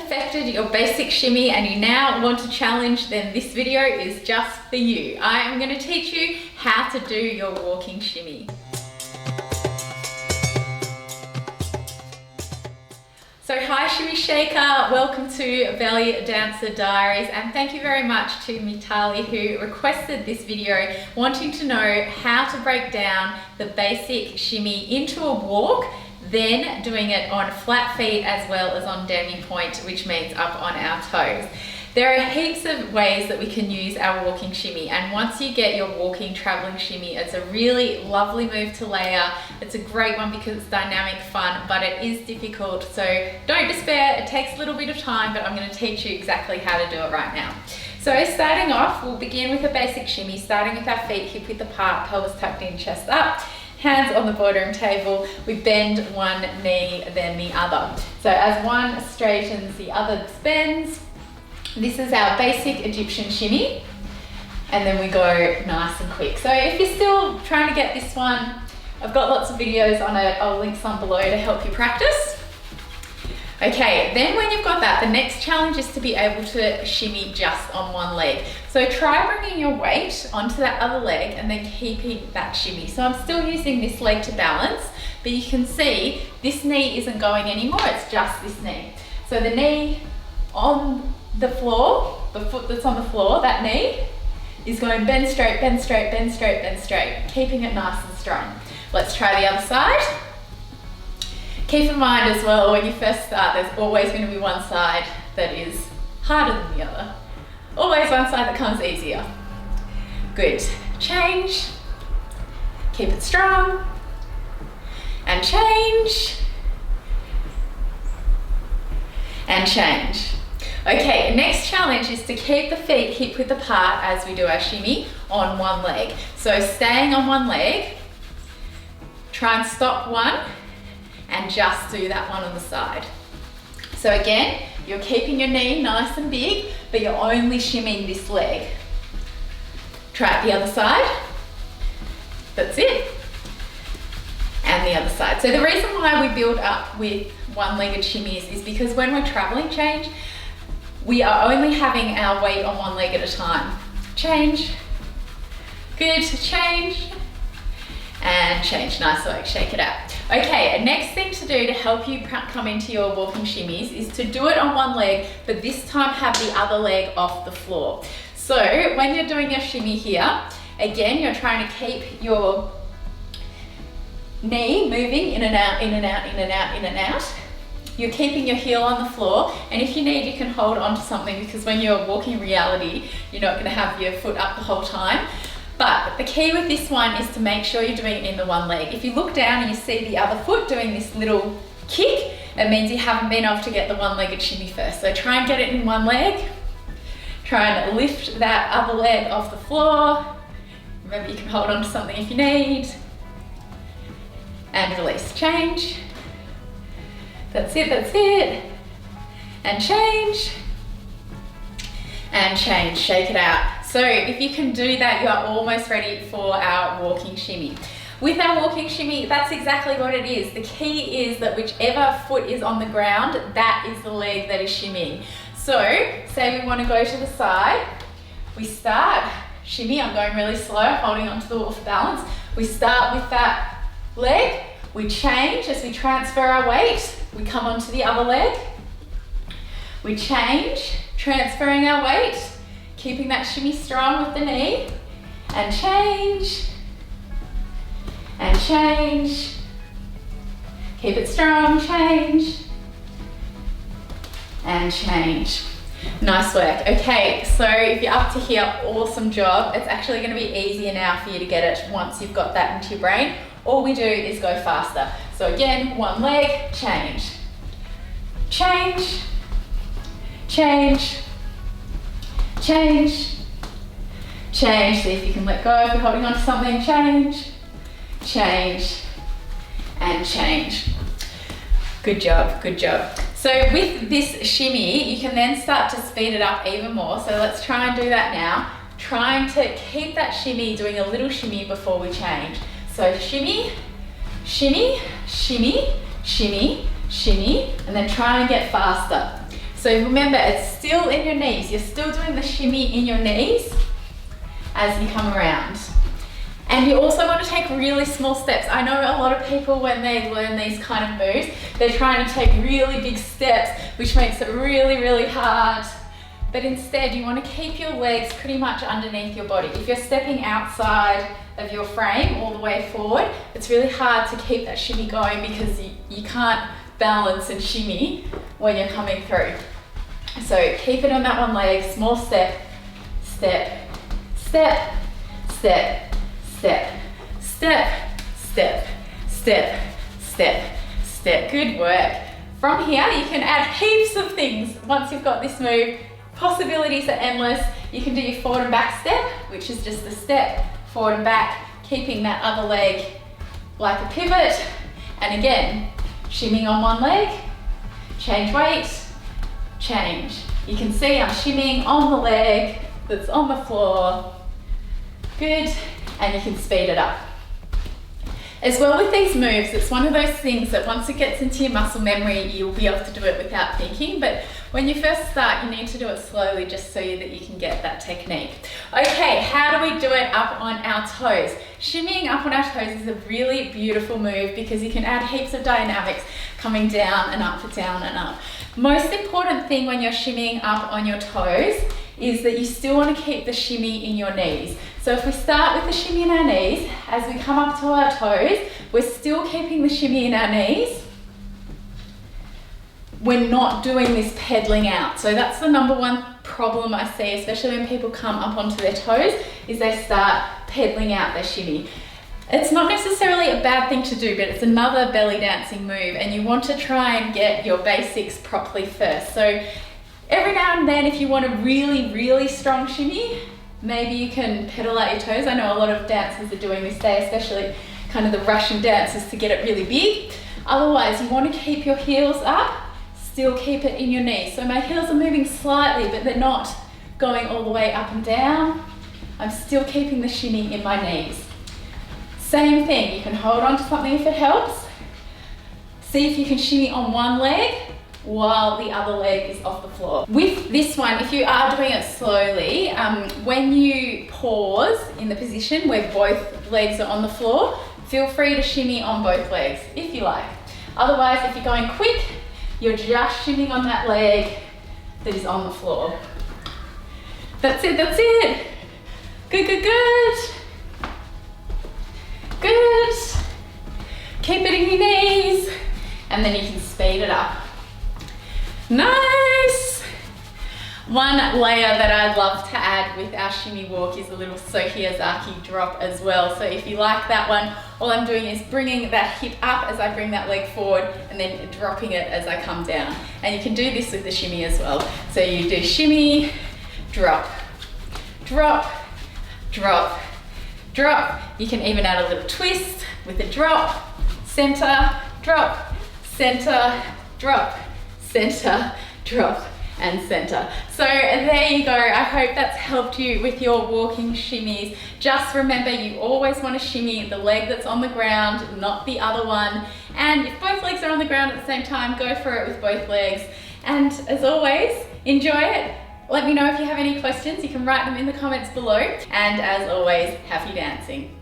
perfected your basic shimmy and you now want to challenge, then this video is just for you. I am going to teach you how to do your walking shimmy. So hi Shimmy Shaker, welcome to Belly Dancer Diaries, and thank you very much to Mitali who requested this video wanting to know how to break down the basic shimmy into a walk, then doing it on flat feet as well as on demi point, which means up on our toes. There are heaps of ways that we can use our walking shimmy, and once you get your walking traveling shimmy, it's a really lovely move to layer. It's a great one because it's dynamic, fun, but it is difficult, so don't despair. It takes a little bit of time, but I'm going to teach you exactly how to do it right now. So starting off, we'll begin with a basic shimmy, starting with our feet hip width apart, pelvis tucked in, chest up, hands on the boardroom table. We bend one knee, then the other. So as one straightens, the other bends. This is our basic Egyptian shimmy, and then we go nice and quick. So if you're still trying to get this one, I've got lots of videos on it. I'll link some below to help you practice. Okay, then when you've got that, the next challenge is to be able to shimmy just on one leg. So try bringing your weight onto that other leg and then keeping that shimmy. So I'm still using this leg to balance, but you can see this knee isn't going anymore, it's just this knee. So the knee on the floor, the foot that's on the floor, that knee is going bend straight, bend straight, bend straight, bend straight, keeping it nice and strong. Let's try the other side. Keep in mind as well, when you first start, there's always going to be one side that is harder than the other. Always one side that comes easier. Good. Change. Keep it strong. And change. And change. Okay, next challenge is to keep the feet hip width apart as we do our shimmy on one leg. So staying on one leg, try and stop one and just do that one on the side. So again, you're keeping your knee nice and big, but you're only shimmying this leg. Try it the other side. That's it. And the other side. So the reason why we build up with one-legged shimmies is because when we're traveling change, we are only having our weight on one leg at a time. Change. Good. Change. And change. Nice work. Shake it out. Okay, next thing to do to help you come into your walking shimmies is to do it on one leg, but this time have the other leg off the floor. So when you're doing your shimmy here, again, you're trying to keep your knee moving in and out, in and out, in and out, in and out. You're keeping your heel on the floor, and if you need, you can hold onto something, because when you're walking reality, you're not going to have your foot up the whole time. But the key with this one is to make sure you're doing it in the one leg. If you look down and you see the other foot doing this little kick, it means you haven't been able to get the one-legged shimmy first. So try and get it in one leg. Try and lift that other leg off the floor. Remember, you can hold on to something if you need. And release. Change. That's it, that's it. And change. And change. Shake it out. So if you can do that, you are almost ready for our walking shimmy. With our walking shimmy, that's exactly what it is. The key is that whichever foot is on the ground, that is the leg that is shimmying. So say we want to go to the side, we start shimmy. I'm going really slow, holding onto the wall for balance. We start with that leg, we change as we transfer our weight, we come onto the other leg, we change, transferring our weight, keeping that shimmy strong with the knee, and change, and change. Keep it strong, change, and change. Nice work. Okay, so if you're up to here, awesome job. It's actually going to be easier now for you to get it once you've got that into your brain. All we do is go faster. So again, one leg, change, change, change, change, change. See if you can let go if you're holding on to something. Change, change, and change. Good job, good job. So with this shimmy, you can then start to speed it up even more. So let's try and do that now. Trying to keep that shimmy, doing a little shimmy before we change. So shimmy, shimmy, shimmy, shimmy, shimmy, and then try and get faster. So remember, it's still in your knees. You're still doing the shimmy in your knees as you come around. And you also want to take really small steps. I know a lot of people, when they learn these kind of moves, they're trying to take really big steps, which makes it really, really hard. But instead, you want to keep your legs pretty much underneath your body. If you're stepping outside of your frame all the way forward, it's really hard to keep that shimmy going because you can't balance and shimmy when you're coming through. So keep it on that one leg, small step, step, step, step, step, step, step, step, step, step. Good work. From here, you can add heaps of things once you've got this move. Possibilities are endless. You can do your forward and back step, which is just the step forward and back, keeping that other leg like a pivot. And again, shimmying on one leg, change weight, change. You can see I'm shimmying on the leg that's on the floor. Good. And you can speed it up. As well with these moves, it's one of those things that once it gets into your muscle memory, you'll be able to do it without thinking. But when you first start, you need to do it slowly just so that you can get that technique. Okay, how do we do it up on our toes? Shimmying up on our toes is a really beautiful move because you can add heaps of dynamics coming down and up, down and up. Most important thing when you're shimmying up on your toes is that you still want to keep the shimmy in your knees. So if we start with the shimmy in our knees, as we come up to our toes, we're still keeping the shimmy in our knees. We're not doing this pedaling out. So that's the number one problem I see, especially when people come up onto their toes, is they start pedaling out their shimmy. It's not necessarily a bad thing to do, but it's another belly dancing move, and you want to try and get your basics properly first. So every now and then, if you want a really, really strong shimmy, maybe you can pedal out your toes. I know a lot of dancers are doing this day, especially kind of the Russian dancers, to get it really big. Otherwise, you want to keep your heels up, still keep it in your knees. So my heels are moving slightly, but they're not going all the way up and down. I'm still keeping the shimmy in my knees. Same thing, you can hold on to something if it helps. See if you can shimmy on one leg while the other leg is off the floor. With this one, if you are doing it slowly, when you pause in the position where both legs are on the floor, feel free to shimmy on both legs if you like. Otherwise, if you're going quick, you're just shimmying on that leg that is on the floor. That's it, that's it. Good, good, good. Good. Keep it in your knees, and then you can speed it up. Nice. One layer that I love to add with our shimmy walk is a little Sohiyazaki drop as well. So if you like that one, all I'm doing is bringing that hip up as I bring that leg forward and then dropping it as I come down. And you can do this with the shimmy as well. So you do shimmy, drop, drop, drop, drop. You can even add a little twist with a drop, center, drop, center, drop, center, drop, and center. So there you go. I hope that's helped you with your walking shimmies. Just remember, you always want to shimmy the leg that's on the ground, not the other one. And if both legs are on the ground at the same time, go for it with both legs. And as always, enjoy it. Let me know if you have any questions. You can write them in the comments below. And as always, happy dancing.